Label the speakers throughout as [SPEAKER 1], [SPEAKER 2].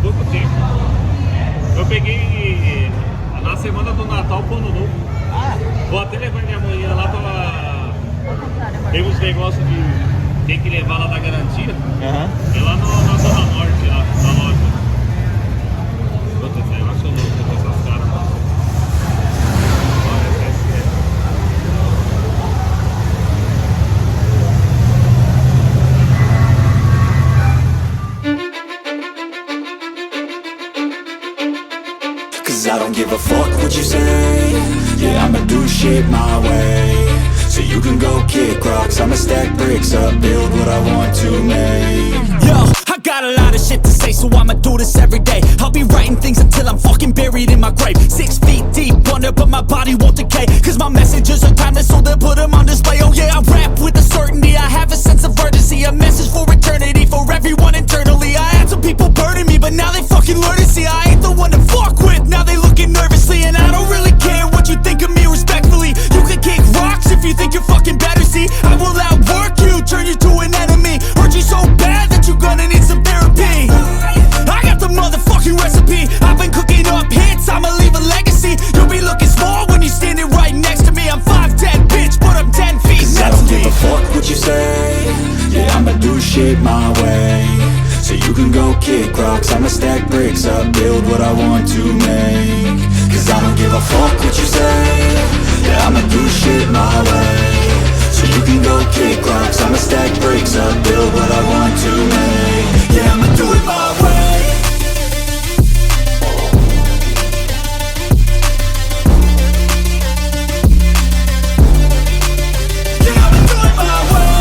[SPEAKER 1] pouco tempo. Eu peguei na semana do Natal o ano novo. Vou até levar minha manhã lá pra... Tem uns negócios de... Tem que levar lá da garantia. É lá na Zona Norte, lá, na loja. Puta, esse negócio é louco com essas caras, mano. Olha, é sério.
[SPEAKER 2] Cause I don't give a fuck what you say. Yeah, I'ma do shit my way. So you can go kick rocks, I'ma stack bricks up, build what I want to make.
[SPEAKER 3] Yo, I got a lot of shit to say, so I'ma do this every day. I'll be writing things until I'm fucking buried in my grave. 6 feet deep under, but my body won't decay. Cause my messages are timeless, so they'll put them on display. Oh yeah, I rap with a certainty, I have a sense of urgency. A message for eternity, for everyone internally. I had some people burning me, but now they fucking learn to see I ain't the one to fuck with, now they looking nervously. And I don't really care what you think of me respectfully. You can kick rocks if you think you're fucking better, see I will outwork you, turn you to an enemy. Hurt you so bad that you're gonna need some therapy. I got the motherfucking recipe, I've been cooking up hits, I'ma leave a legacy. You'll be looking small when you're standing right next to me. I'm 5'10", bitch, but I'm 10 feet.
[SPEAKER 2] Cause I don't give a fuck what you say. Yeah, I'ma do shit my way. So you can go kick rocks, I'ma stack bricks up, build what I want to make. Cause I don't give a fuck what you say. Yeah, I'ma do shit my way. So you can go kick rocks, I'ma stack bricks up, build what I want to make. Yeah, I'ma do it my way. Yeah, I'ma do it my way.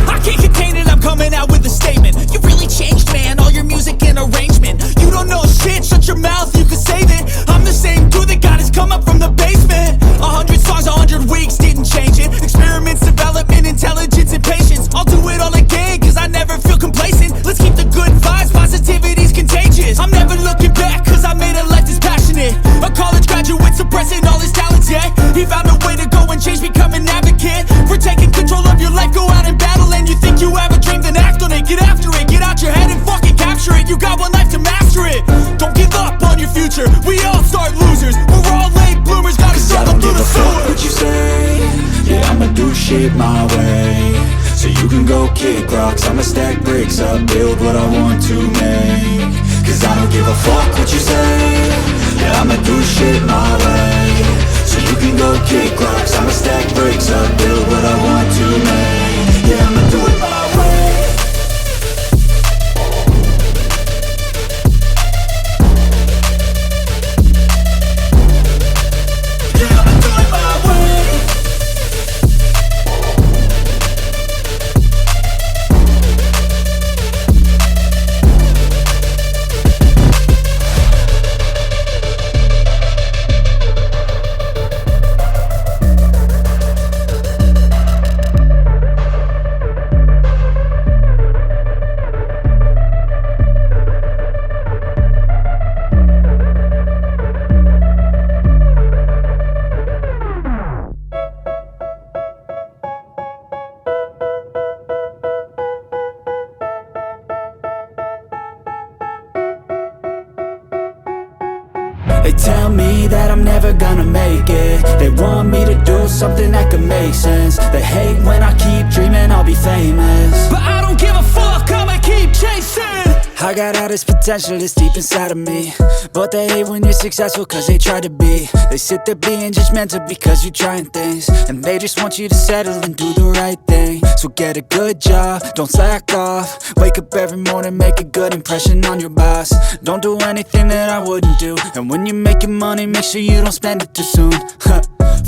[SPEAKER 3] I can't contain it, I'm coming out with a statement. You really changed, man, all your music and arrangement. You don't know shit, shut your mouth, you can save it. I'm the same dude that got his come up from the basement. 100 songs, 100 weeks, didn't change it. Experiments, development, intelligence, and patience. I'll do it all again, cause I never feel complacent. Let's keep the good vibes, positivity's contagious. I'm never looking back, cause I made a life that's passionate. A college graduate suppressing all his talents, yeah. He found a way to go and change, become an advocate for taking control of your life, go out and battle. And you think you have a dream, then act on it. Get after it, get out your head and fucking capture it. You got one life to master it. Don't give up on your future, we all start losers. We're all late bloomers, gotta
[SPEAKER 2] Cause I
[SPEAKER 3] struggle
[SPEAKER 2] don't
[SPEAKER 3] through
[SPEAKER 2] give
[SPEAKER 3] the
[SPEAKER 2] a fuck
[SPEAKER 3] sewer.
[SPEAKER 2] what you say. Yeah, I'ma do shit my way. So you can go kick rocks, I'ma stack bricks up, build what I want to make. Cause I don't give a fuck what you say. Yeah, I'ma do shit my way. So you can go kick rocks, I'ma stack bricks up, build what I want to make. Yeah, I'ma do it my way. Yeah, I'ma do it my way. They tell me that I'm never gonna make it. They want me to do something that could make sense. They hate when I keep dreaming I'll be famous,
[SPEAKER 3] But I don't give a fuck, I'ma keep chasing.
[SPEAKER 2] I got all this potential that's deep inside of me, but they hate when you're successful cause they try to be. They sit there being judgmental because you're trying things, and they just want you to settle and do the right thing. So get a good job, don't slack off. Wake up every morning, make a good impression on your boss. Don't do anything that I wouldn't do, and when you're making money, make sure you don't spend it too soon.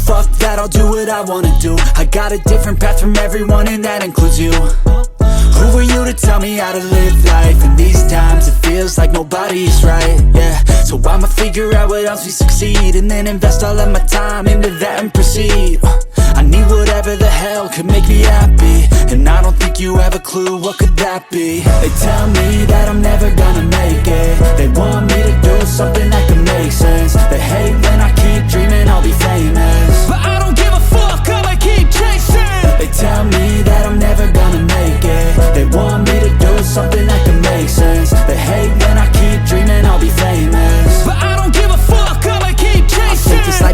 [SPEAKER 2] Fuck that, I'll do what I wanna do. I got a different path from everyone and that includes you. Who are you to tell me how to live life? In these times it feels like nobody's right, yeah. So I'ma figure out what else we succeed, and then invest all of my time into that and proceed. I need whatever the hell could make me happy, and I don't think you have a clue what could that be. They tell me that I'm never gonna make it. They want me to do something that could make sense. They hate when I keep dreaming I'll be famous,
[SPEAKER 3] But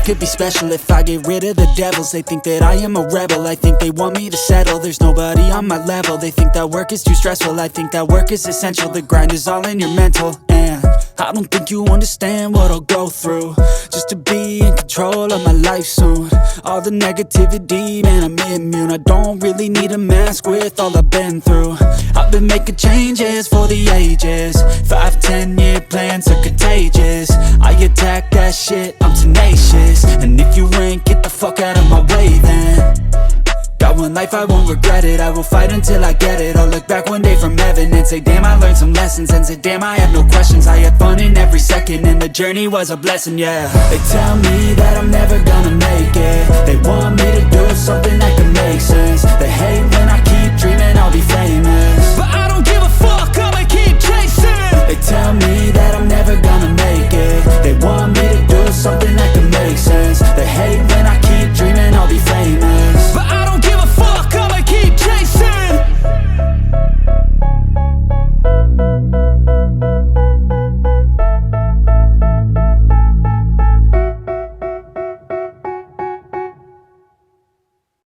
[SPEAKER 2] could be special if I get rid of the devils. They think that I am a rebel, I think they want me to settle. There's nobody on my level, they think that work is too stressful. I think that work is essential, the grind is all in your mental. And I don't think you understand what I'll go through just to be in control of my life soon. All the negativity, man, I'm immune. I don't really need a mask with all I've been through. I've been making changes for the ages. 5-10 year plans are contagious. I attack that shit, I'm tenacious. And if you ain't, get the fuck out of my way then. Got one life, I won't regret it. I will fight until I get it. I'll look back one day from heaven and say, damn, I learned some lessons. And say, damn, I had no questions. I had fun in every second, and the journey was a blessing, yeah. They tell me that I'm never gonna make it. They want me to do something that can make sense. They hate when I keep dreaming I'll be famous.